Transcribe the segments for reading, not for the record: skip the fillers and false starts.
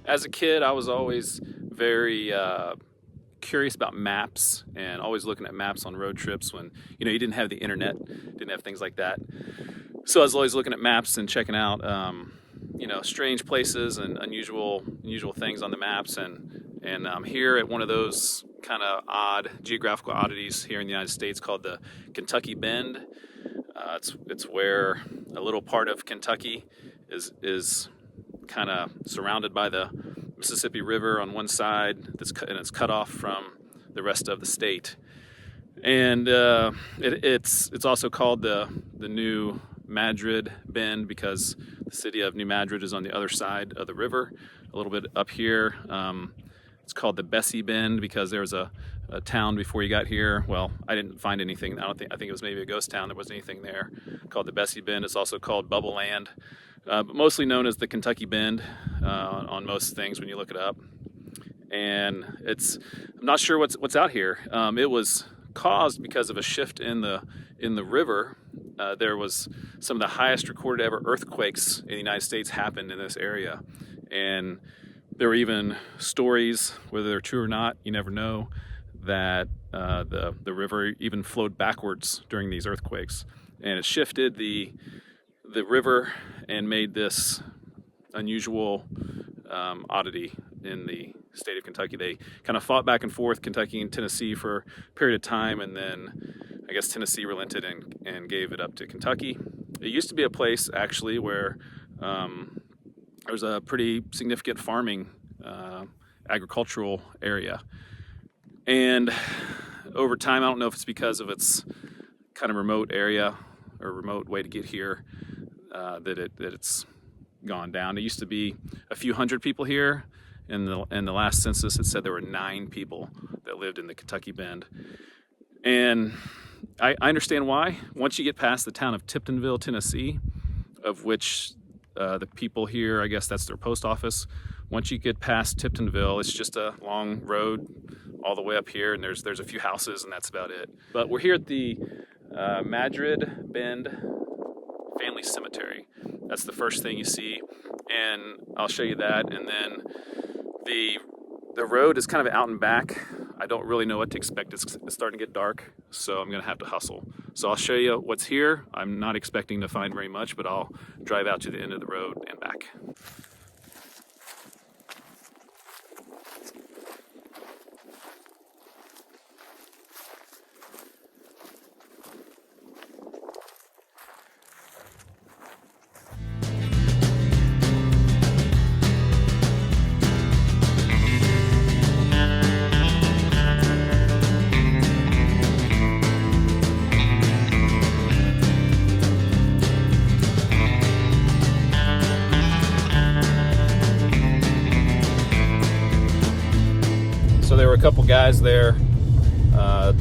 As a kid, I was always very curious about maps and always looking at maps on road trips when, you didn't have the internet, didn't have things like that. So I was always looking at maps and checking out, strange places and unusual things on the maps. And I'm here at one of those kind of odd geographical oddities here in the United States called the Kentucky Bend. It's where a little part of Kentucky is kind of surrounded by the Mississippi River on one side, and it's cut off from the rest of the state. And it's also called the New Madrid Bend because the city of New Madrid is on the other side of the river, a little bit up here. It's called the Bessie Bend because there was a town before you got here. Well, I didn't find anything. I think it was maybe a ghost town. There wasn't anything there. Called the Bessie Bend. It's also called Bubble Land, but mostly known as the Kentucky Bend on most things when you look it up. And I'm not sure what's out here. It was caused because of a shift in the river. There was some of the highest recorded ever earthquakes in the United States happened in this area, and there were even stories, whether they're true or not, you never know, that the river even flowed backwards during these earthquakes, and it shifted the river and made this unusual oddity in the state of Kentucky. They kind of fought back and forth, Kentucky and Tennessee, for a period of time, and then I guess Tennessee relented and gave it up to Kentucky. It used to be a place actually where there was a pretty significant farming, agricultural area. And over time, I don't know if it's because of its kind of remote area or remote way to get here, that it's gone down. It used to be a few hundred people here. In the last census, it said there were 9 people that lived in the Kentucky Bend. And I understand why. Once you get past the town of Tiptonville, Tennessee, of which the people here, I guess that's their post office. Once you get past Tiptonville, it's just a long road all the way up here, and there's a few houses, and that's about it. But we're here at the Madrid Bend Family Cemetery. That's the first thing you see, and I'll show you that. And then the road is kind of out and back. I don't really know what to expect. It's starting to get dark, so I'm going to have to hustle. So I'll show you what's here. I'm not expecting to find very much, but I'll drive out to the end of the road and back. So there were a couple guys there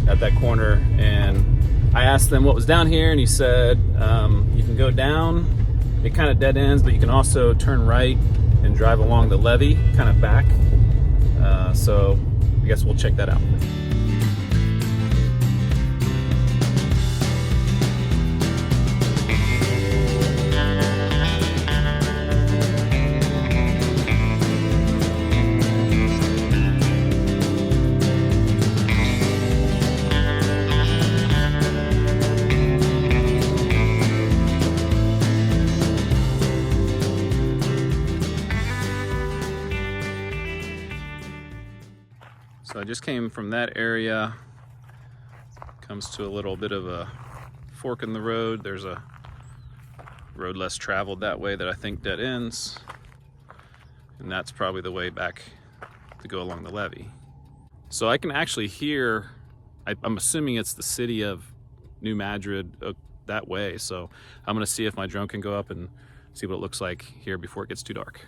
at that corner, and I asked them what was down here, and he said you can go down, it kind of dead ends, but you can also turn right and drive along the levee kind of back. So I guess we'll check that out. So I just came from that area, comes to a little bit of a fork in the road. There's a road less traveled that way that I think dead ends, and that's probably the way back to go along the levee. So I can actually hear, I'm assuming it's the city of New Madrid that way, so I'm gonna see if my drone can go up and see what it looks like here before it gets too dark.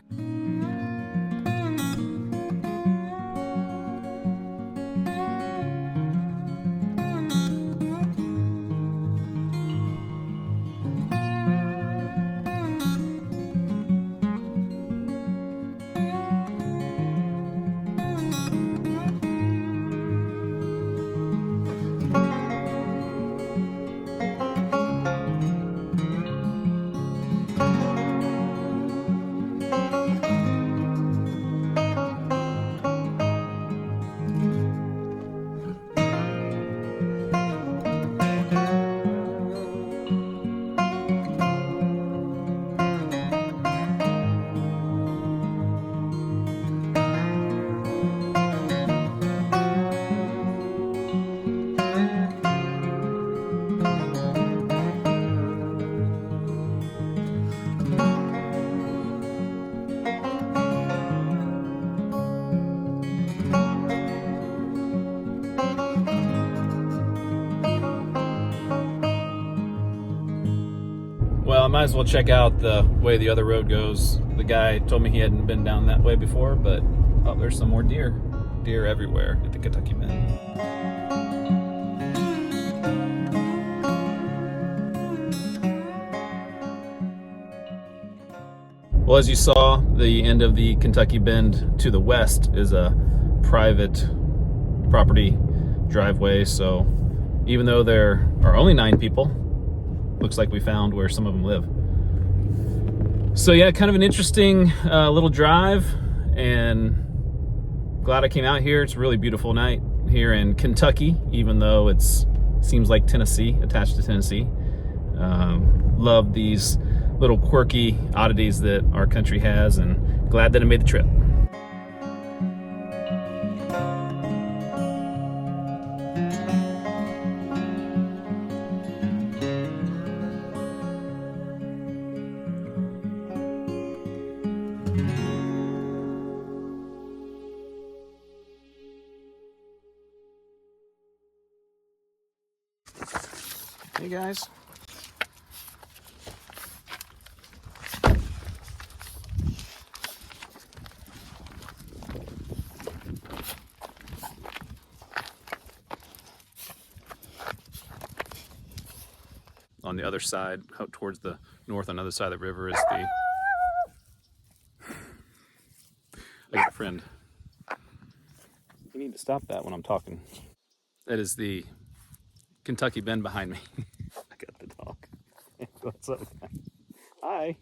Might as well check out the way the other road goes. The guy told me he hadn't been down that way before, but oh, there's some more deer. Deer everywhere at the Kentucky Bend. Well, as you saw, the end of the Kentucky Bend to the west is a private property driveway, so even though there are only 9 people, looks like we found where some of them live. So yeah, kind of an interesting little drive, and glad I came out here. It's a really beautiful night here in Kentucky, even though it seems like Tennessee, attached to Tennessee. Love these little quirky oddities that our country has, and glad that I made the trip. Hey guys. On the other side, out towards the north, on the other side of the river, is the... I got a friend. You need to stop that when I'm talking. That is the Kentucky Bend behind me. I got the dog. What's up? Hi.